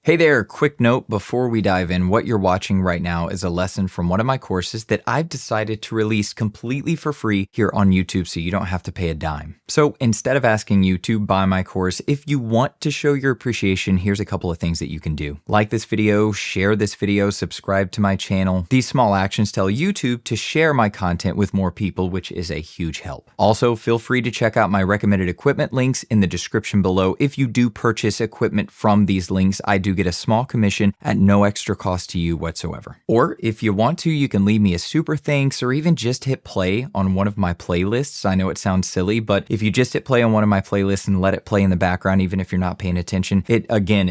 Hey there, quick note before we dive in. What you're watching right now is a lesson from one of my courses that I've decided to release completely for free here on YouTube so you don't have to pay a dime. So instead of asking you to buy my course, if you want to show your appreciation, here's a couple of things that you can do. Like this video, share this video, subscribe to my channel. These small actions tell YouTube to share my content with more people, which is a huge help. Also, feel free to check out my recommended equipment links in the description below. If you do purchase equipment from these links, I do get a small commission at no extra cost to you whatsoever. Or if you want to, you can leave me a super thanks or even just hit play on one of my playlists. I know it sounds silly, but if you just hit play on one of my playlists and let it play in the background, even if you're not paying attention, it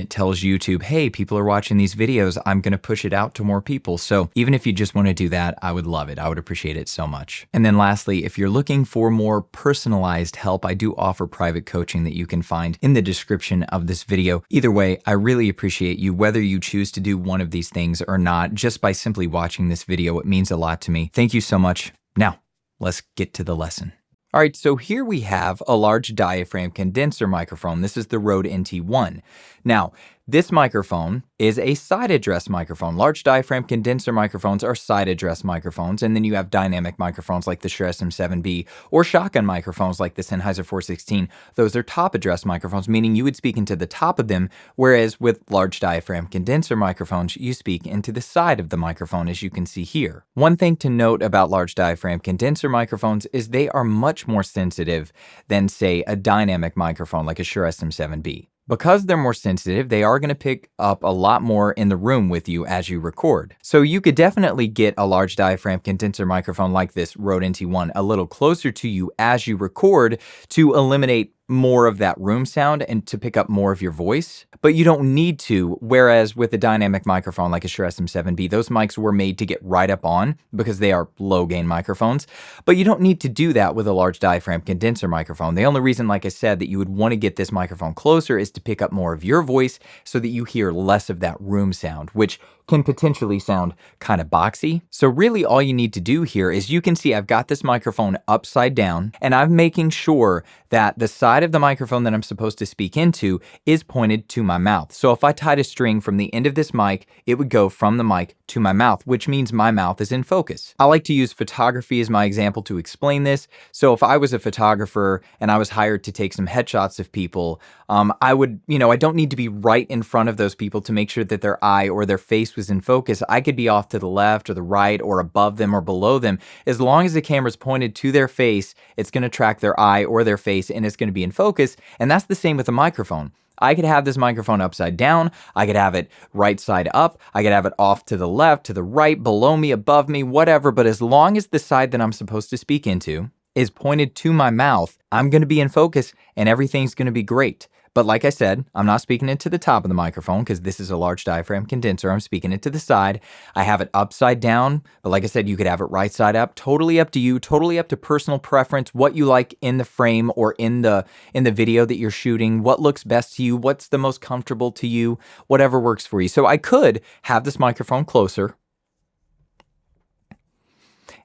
tells YouTube, hey, people are watching these videos. I'm going to push it out to more people. So even if you just want to do that, I would love it. I would appreciate it so much. And then lastly, if you're looking for more personalized help, I do offer private coaching that you can find in the description of this video. Either way, I really appreciate you, whether you choose to do one of these things or not. Just by simply watching this video, it means a lot to me. Thank you so much. Now, let's get to the lesson. All right, so here we have a large diaphragm condenser microphone. This is the Rode NT1. Now, this microphone is a side address microphone. Large diaphragm condenser microphones are side address microphones, and then you have dynamic microphones like the Shure SM7B or shotgun microphones like the Sennheiser 416. Those are top address microphones, meaning you would speak into the top of them, whereas with large diaphragm condenser microphones, you speak into the side of the microphone, as you can see here. One thing to note about large diaphragm condenser microphones is they are much more sensitive than, say, a dynamic microphone like a Shure SM7B. Because they're more sensitive, they are going to pick up a lot more in the room with you as you record. So you could definitely get a large diaphragm condenser microphone like this Rode NT1 a little closer to you as you record to eliminate more of that room sound and to pick up more of your voice, but you don't need to. Whereas with a dynamic microphone like a Shure SM7B, those mics were made to get right up on because they are low gain microphones, but you don't need to do that with a large diaphragm condenser microphone. The only reason, like I said, that you would want to get this microphone closer is to pick up more of your voice so that you hear less of that room sound, which can potentially sound kind of boxy. So really all you need to do here is, you can see I've got this microphone upside down and I'm making sure that the side of the microphone that I'm supposed to speak into is pointed to my mouth. So if I tied a string from the end of this mic, it would go from the mic to my mouth, which means my mouth is in focus. I like to use photography as my example to explain this. So if I was a photographer and I was hired to take some headshots of people, I would, I don't need to be right in front of those people to make sure that their eye or their face was in focus. I could be off to the left or the right or above them or below them. As long as the camera's pointed to their face, it's going to track their eye or their face and it's going to be in focus. And that's the same with a microphone. I could have this microphone upside down. I could have it right side up. I could have it off to the left, to the right, below me, above me, whatever. But as long as the side that I'm supposed to speak into is pointed to my mouth, I'm going to be in focus and everything's going to be great. But like I said, I'm not speaking it to the top of the microphone because this is a large diaphragm condenser. I'm speaking it to the side. I have it upside down, but like I said, you could have it right side up. Totally up to you, totally up to personal preference, what you like in the frame or in the video that you're shooting, what looks best to you, what's the most comfortable to you, whatever works for you. So I could have this microphone closer,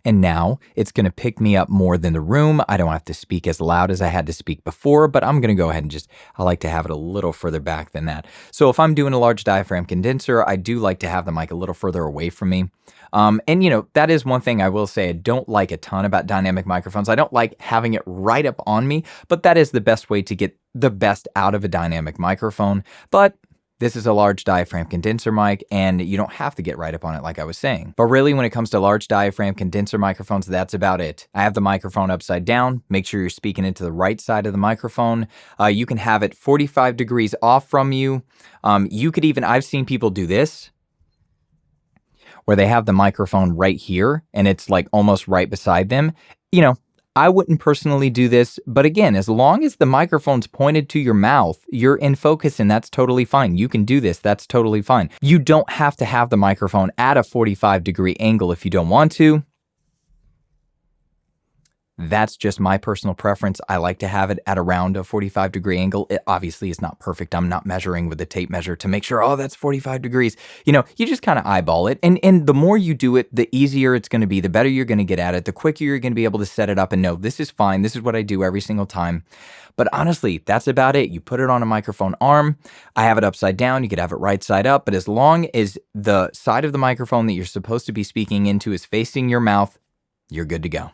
and now it's going to pick me up more than the room. I don't have to speak as loud as I had to speak before, but I'm going to go ahead and I like to have it a little further back than that. So if I'm doing a large diaphragm condenser, I do like to have the mic a little further away from me. And that is one thing I will say I don't like a ton about dynamic microphones. I don't like having it right up on me, but that is the best way to get the best out of a dynamic microphone. But this is a large diaphragm condenser mic, and you don't have to get right up on it like I was saying. But really, when it comes to large diaphragm condenser microphones, that's about it. I have the microphone upside down. Make sure you're speaking into the right side of the microphone. You can have it 45 degrees off from you. You could even, I've seen people do this, where they have the microphone right here, and it's like almost right beside them. I wouldn't personally do this, but again, as long as the microphone's pointed to your mouth, you're in focus and that's totally fine. You can do this, that's totally fine. You don't have to have the microphone at a 45-degree angle if you don't want to. That's just my personal preference. I like to have it at around a 45-degree angle. It obviously is not perfect. I'm not measuring with a tape measure to make sure, oh, that's 45 degrees. You just kind of eyeball it. And the more you do it, the easier it's going to be, the better you're going to get at it, the quicker you're going to be able to set it up and know this is fine. This is what I do every single time. But honestly, that's about it. You put it on a microphone arm. I have it upside down. You could have it right side up. But as long as the side of the microphone that you're supposed to be speaking into is facing your mouth, you're good to go.